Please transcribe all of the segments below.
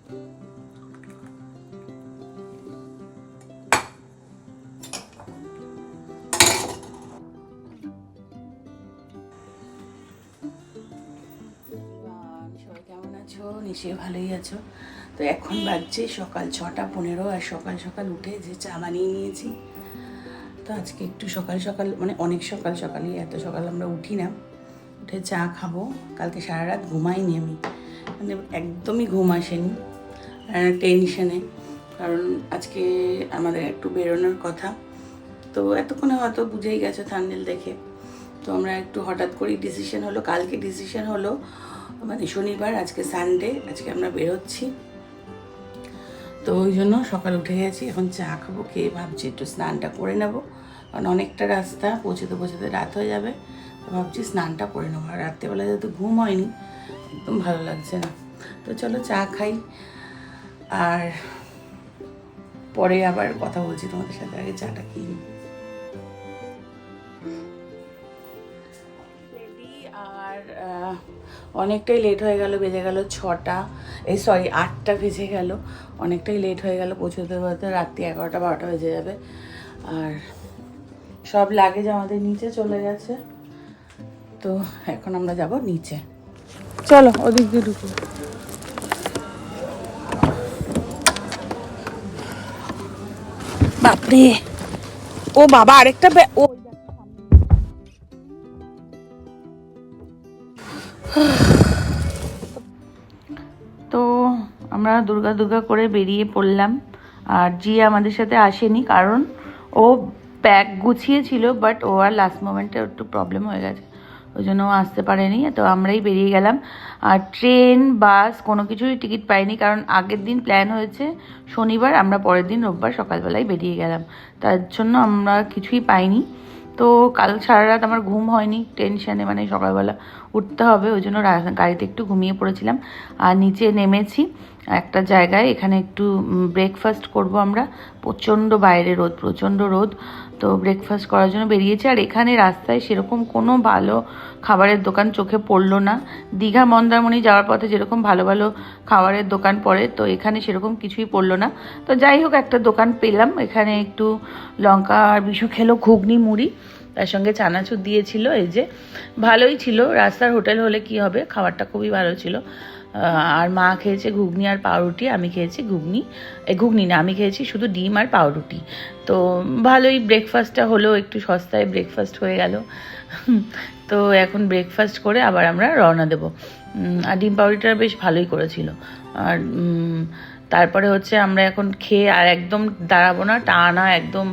সবাই কেমন আছো? নিশ্চয়ই ভালোই আছো। তো এখন বাজছে সকাল 6:15 আর সকাল সকাল উঠে যে চা বানিয়ে নিয়েছি। তো আজকে একটু সকাল সকাল মানে অনেক সকাল সকালই, এত সকাল আমরা উঠি না, উঠে চা খাবো। কালকে সারা রাত ঘুমাইনি আমি, মানে একদমই ঘুম আসেনি, টেনশনে। কারণ আজকে আমাদের একটু বেরোনোর কথা। তো এতক্ষণে হয়তো বুঝেই গেছো থাম্বনেল দেখে। তো আমরা একটু হঠাৎ করেই ডিসিশন হলো, কালকে ডিসিশন হলো, মানে শনিবার, আজকে সানডে, আজকে আমরা বেরোচ্ছি। তো ওই জন্য সকাল উঠে গেছি, এখন চা খাবো, খেয়ে ভাবছি একটু স্নানটা করে নেবো, কারণ অনেকটা রাস্তা, পৌঁছতে পৌঁছতে রাত হয়ে যাবে। তো ভাবছি স্নানটা করে নেবো, আর রাত্রেবেলা যেহেতু ঘুম হয়নি, একদম ভালো লাগছে না। তো চলো চা খাই, আর পরে আবার কথা বলছি তোমাদের সাথে, আগে চাটা খেয়ে নিই। আর অনেকটাই লেট হয়ে গেল, বেজে গেল 8টা বেজে গেল, অনেকটাই লেট হয়ে গেল, পৌঁছতে পৌঁছতে রাত্রি 11টা-12টা বেজে যাবে। আর সব লাগেজ আমাদের নিচে চলে গেছে, তো এখন আমরা যাব নিচে। চলো ওদিক দিয়ে ঢুকো। বাপরে, ও বাবা, আরেকটা ও তো আমরা দুর্গা দুর্গা করে বেরিয়ে পড়লাম। আর জিয়া আমাদের সাথে আসেনি, কারণ ও ব্যাগ গুছিয়েছিল, বাট ও আর লাস্ট মোমেন্টে একটু প্রবলেম হয়ে গেছে, ওই জন্য ও আসতে পারেনি। তো আমরাই বেরিয়ে গেলাম। আর ট্রেন বাস কোনো কিছুই টিকিট পাইনি, কারণ আগের দিন প্ল্যান হয়েছে শনিবার, আমরা পরের দিন রোববার সকালবেলায় বেরিয়ে গেলাম, তার জন্য আমরা কিছুই পাইনি। তো কাল সারা রাত আমার ঘুম হয়নি টেনশানে, মানে সকালবেলা উঠতে হবে, ওই জন্য গাড়িতে একটু ঘুমিয়ে পড়েছিলাম। আর নিচে নেমেছি একটা জায়গায়, এখানে একটু ব্রেকফাস্ট করব আমরা। প্রচণ্ড বাইরে রোদ, প্রচণ্ড রোদ, তো ব্রেকফাস্ট করার জন্য বেরিয়েছি। আর এখানে রাস্তায় সেরকম কোনো ভালো খাবারের দোকান চোখে পড়লো না। দীঘা মন্দারমণি যাওয়ার পথে যেরকম ভালো ভালো খাবারের দোকান পড়ে, তো এখানে সেরকম কিছুই পড়লো না। তো যাই হোক, একটা দোকান পেলাম, এখানে একটু লঙ্কা আর বিশু খেলো ঘুগনি মুড়ি, তার সঙ্গে চানাচুর দিয়েছিল। এই যে ভালোই ছিল, রাস্তার হোটেল হলে কি হবে, খাবারটা খুবই ভালো ছিল। আর মা খেয়েছে ঘুগনি আর পাউরুটি, আমি খেয়েছি ঘুগনি না, আমি খেয়েছি শুধু ডিম আর পাউরুটি। তো ভালোই ব্রেকফাস্টটা হলো, একটু সস্তায় ব্রেকফাস্ট হয়ে গেল। তো এখন ব্রেকফাস্ট করে আবার আমরা রওনা দেব। আর ডিম পাউরুটিটা বেশ ভালোই করেছিল। আর তারপরে হচ্ছে আমরা এখন খেয়ে আর একদম দাঁড়াবো না, টানা একদম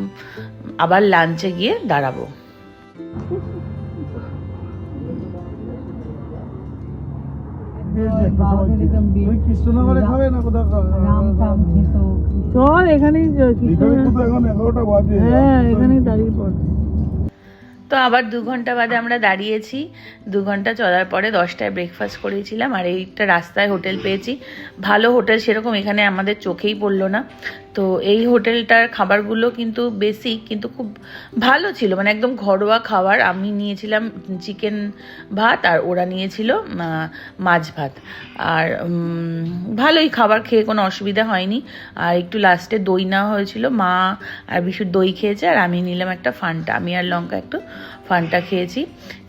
আবার লাঞ্চে গিয়ে দাঁড়াবো। চল এখানেই, হ্যাঁ এখানেই দাঁড়িয়ে পড়। তো আবার 2 ঘন্টা বাদে আমরা দাঁড়িয়েছি। 2 ঘন্টা চলার পরে 10টায় ব্রেকফাস্ট করেছিলাম, আর এইটা রাস্তায় হোটেল পেয়েছি। ভালো হোটেল সেরকম এখানে আমাদের চোখেই পড়লো না। তো এই হোটেলটার খাবারগুলো কিন্তু বেসিক, কিন্তু খুব ভালো ছিল, মানে একদম ঘরোয়া খাবার। আমি নিয়েছিলাম চিকেন ভাত, আর ওরা নিয়েছিল মাছ ভাত। আর ভালোই খাবার, খেয়ে কোনো অসুবিধা হয়নি। আর একটু লাস্টে দই নেওয়া হয়েছিল, মা আর বিশুর দই খেয়েছে, আর আমি নিলাম একটা ফান্টা, আমি আর লঙ্কা একটু ফান্টা খেয়েছি।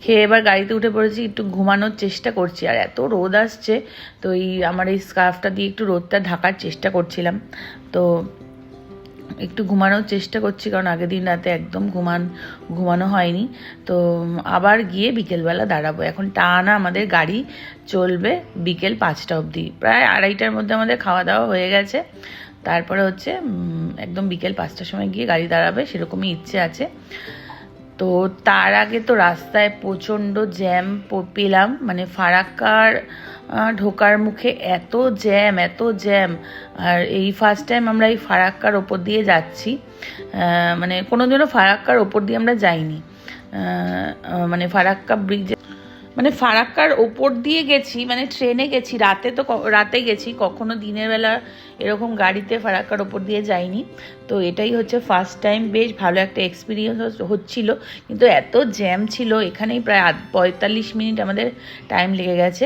খেয়ে এবার গাড়িতে উঠে পড়েছি, একটু ঘুমানোর চেষ্টা করছি। আর এত রোদ আসছে, তো আমার এই স্কার্ফটা দিয়ে একটু রোদটা ঢাকার চেষ্টা করছিলাম। তো একটু ঘুমানোর চেষ্টা করছি, কারণ আগের দিন রাতে একদম ঘুমানো হয়নি। তো আবার গিয়ে বিকেলবেলা দাঁড়াবো। এখন টানা আমাদের গাড়ি চলবে বিকেল 5টা অবধি, প্রায় 2:30টার মধ্যে আমাদের খাওয়া দাওয়া হয়ে গেছে। তারপরে হচ্ছে একদম বিকেল 5টার সময় গিয়ে গাড়ি দাঁড়াবে, সেরকমই ইচ্ছে আছে। তো তার আগে তো রাস্তায় প্রচণ্ড জ্যাম পেলাম, মানে ফারাক্কার ঢোকার মুখে এত জ্যাম। আর এই ফার্স্ট টাইম আমরা এই ফারাক্কার ওপর দিয়ে যাচ্ছি, মানে কোনোদিনও ফারাক্কার ওপর দিয়ে আমরা যাইনি। মানে ফারাক্কা ব্রিজ মানে ফারাক্কার ওপর দিয়ে গেছি, মানে ট্রেনে গেছি, রাতে গেছি, কখনো দিনের বেলা এরকম গাড়িতে ফারাক্কার ওপর দিয়ে যাইনি। তো এটাই হচ্ছে ফার্স্ট টাইম, বেশ ভালো একটা এক্সপিরিয়েন্স হচ্ছিল। কিন্তু এত জ্যাম ছিল এখানেই, প্রায় 45 মিনিট আমাদের টাইম লেগে গেছে।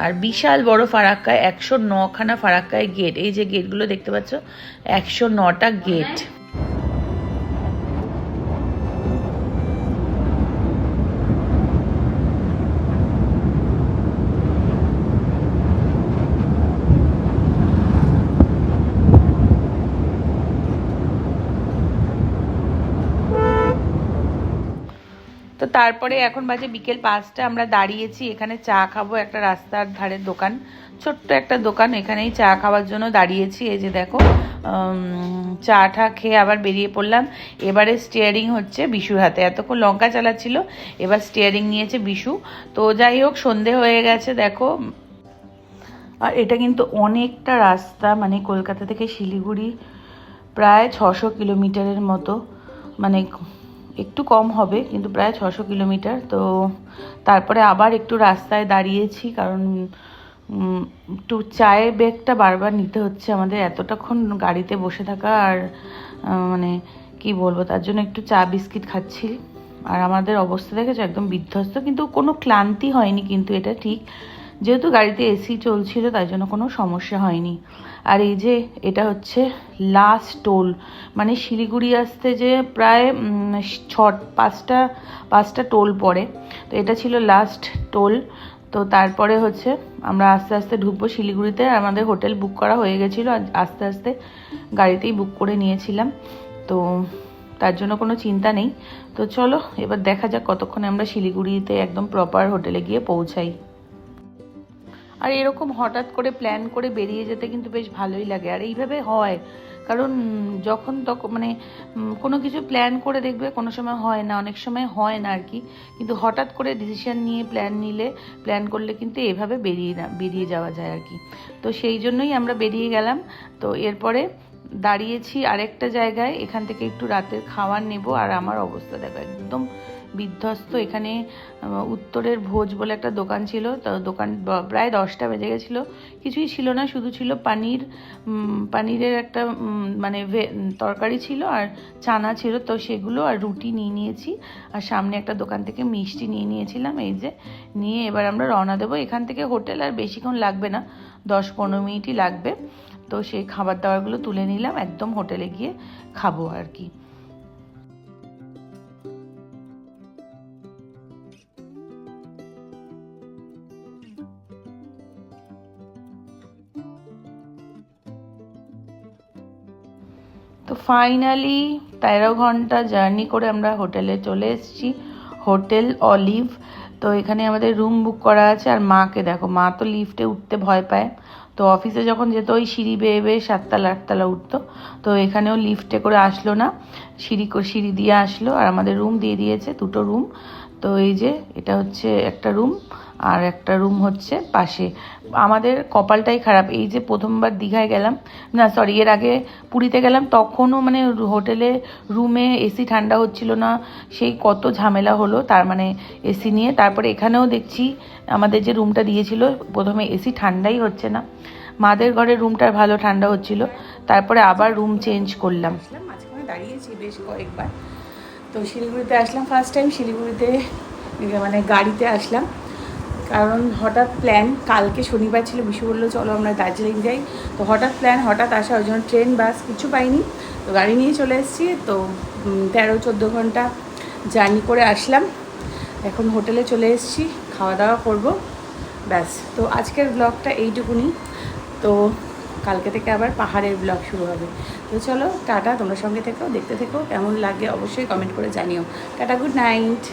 আর বিশাল বড় ফারাক্কায় 109খানা ফারাক্কায় গেট, এই যে গেটগুলো দেখতে পাচ্ছ, 109টা গেট। তো তারপরে এখন বাজে বিকেল 5টা, আমরা দাঁড়িয়েছি এখানে চা খাবো, একটা রাস্তার ধারের দোকান, ছোট্ট একটা দোকান, এখানেই চা খাওয়ার জন্য দাঁড়িয়েছি। এই যে দেখো, চাটা খেয়ে আবার বেরিয়ে পড়লাম। এবারে স্টিয়ারিং হচ্ছে বিশুর হাতে, এতক্ষণ লঙ্কা চালাচ্ছিল, এবার স্টিয়ারিং নিয়েছে বিশু। তো যাই হোক, সন্ধে হয়ে গেছে দেখো। আর এটা কিন্তু অনেকটা রাস্তা, মানে কলকাতা থেকে শিলিগুড়ি প্রায় 600 কিলোমিটারের মতো, মানে একটু কম হবে কিন্তু প্রায় 600 কিলোমিটার। তো তারপরে আবার একটু রাস্তায় দাঁড়িয়েছি, কারণ একটু চায়ের ব্রেকটা বারবার নিতে হচ্ছে আমাদের, এতটাক্ষণ গাড়িতে বসে থাকা, আর মানে কি বলবো, তার জন্য একটু চা বিস্কিট খাচ্ছি। আর আমাদের অবস্থা দেখেছো, একদম বিধ্বস্ত, কিন্তু কোনো ক্লান্তি হয়নি, কিন্তু এটা ঠিক, যেহেতু গাড়িতে এসি চলছিল তাই জন্য কোনো সমস্যা হয়নি। আর এই যে এটা হচ্ছে লাস্ট টোল, মানে শিলিগুড়ি আসতে যে প্রায় পাঁচটা টোল পড়ে, তো এটা ছিল লাস্ট টোল। তো তারপরে হচ্ছে আমরা আস্তে আস্তে ঢুকবো শিলিগুড়িতে। আমাদের হোটেল বুক করা হয়ে গেছিলো, আস্তে আস্তে গাড়িতেই বুক করে নিয়েছিলাম, তো তার জন্য কোনো চিন্তা নেই। তো চলো এবার দেখা যাক কতক্ষণে আমরা শিলিগুড়িতে একদম প্রপার হোটেলে গিয়ে পৌঁছাই। আর এরকম হঠাৎ করে প্ল্যান করে বেরিয়ে যেতে কিন্তু বেশ ভালোই লাগে, আর এইভাবে হয়, কারণ যখন তখন মানে কোনো কিছু প্ল্যান করে দেখবে কোনো সময় হয় না, অনেক সময় হয় না আর কি, কিন্তু হঠাৎ করে ডিসিশন নিয়ে প্ল্যান করলে কিন্তু এভাবে বেরিয়ে যাওয়া যায় আর কি। তো সেই জন্যই আমরা বেরিয়ে গেলাম। তো এরপরে দাঁড়িয়েছি আরেকটা জায়গায়, এখান থেকে একটু রাতের খাবার নেব। আর আমার অবস্থা দেখো একদম বিধ্বস্ত। এখানে উত্তরের ভোজ বলে একটা দোকান ছিল, তো দোকান প্রায় 10টা বেজে গেছিলো, কিছুই ছিল না, শুধু ছিল পানিরের একটা মানে তরকারি ছিল আর চানা ছিল, তো সেগুলো আর রুটি নিয়ে নিয়েছি। আর সামনে একটা দোকান থেকে মিষ্টি নিয়ে নিয়েছিলাম, এই যে নিয়ে এবার আমরা রওনা দেবো এখান থেকে। হোটেল আর বেশিক্ষণ লাগবে না, 10-15 মিনিটই লাগবে। তো সেই খাবার দাবারগুলো তুলে নিলাম, একদম হোটেলে গিয়ে খাবো আর কি। তো ফাইনালি 13 ঘন্টা জার্নি করে আমরা হোটেলে চলে এসেছি, হোটেল অলিভ। তো এখানে আমাদের রুম বুক করা আছে। আর মাকে দেখো, মা তো লিফটে উঠতে ভয় পায়, তো অফিসে যখন যেত ওই সিঁড়ি বেয়ে বেয়ে 7তলা 8তলা উঠতো, তো এখানেও লিফটে করে আসলো না, সিঁড়ি দিয়ে আসলো। আর আমাদের রুম দিয়ে দিয়েছে, 2টো রুম। তো এই যে এটা হচ্ছে একটা রুম, আর একটা রুম হচ্ছে পাশে। আমাদের কপালটাই খারাপ, এই যে প্রথমবার দীঘায় গেলাম, না সরি এর আগে পুরীতে গেলাম, তখনও মানে হোটেলে রুমে এসি ঠান্ডা হচ্ছিল না, সেই কত ঝামেলা হলো তার মানে এসি নিয়ে। তারপরে এখানেও দেখছি আমাদের যে রুমটা দিয়েছিল প্রথমে এসি ঠান্ডাই হচ্ছে না, মাদের ঘরের রুমটা ভালো ঠান্ডা হচ্ছিল, তারপরে আবার রুম চেঞ্জ করলাম। মাঝখানে দাঁড়িয়েছি বেশ কয়েকবার। তো শিলিগুড়িতে আসলাম ফার্স্ট টাইম, শিলিগুড়িতে মানে গাড়িতে আসলাম, কারণ হঠাৎ প্ল্যান, কালকে শনিবার ছিল, বিশু বললো চলো আমরা দার্জিলিং যাই। তো হঠাৎ প্ল্যান, হঠাৎ আসা, ওই জন্য ট্রেন বাস কিছু পাইনি, তো গাড়ি নিয়ে চলে এসেছি। তো 13-14 ঘন্টা জার্নি করে আসলাম, এখন হোটেলে চলে এসেছি, খাওয়া দাওয়া করবো, ব্যাস। তো আজকের ব্লগটা এইটুকুনি, তো কালকে থেকে আবার পাহাড়ের ব্লগ শুরু হবে। তো চলো টাটা, তোমরা সঙ্গে থেকো, দেখতে থেকো, কেমন লাগে অবশ্যই কমেন্ট করে জানিও। Tata, good night.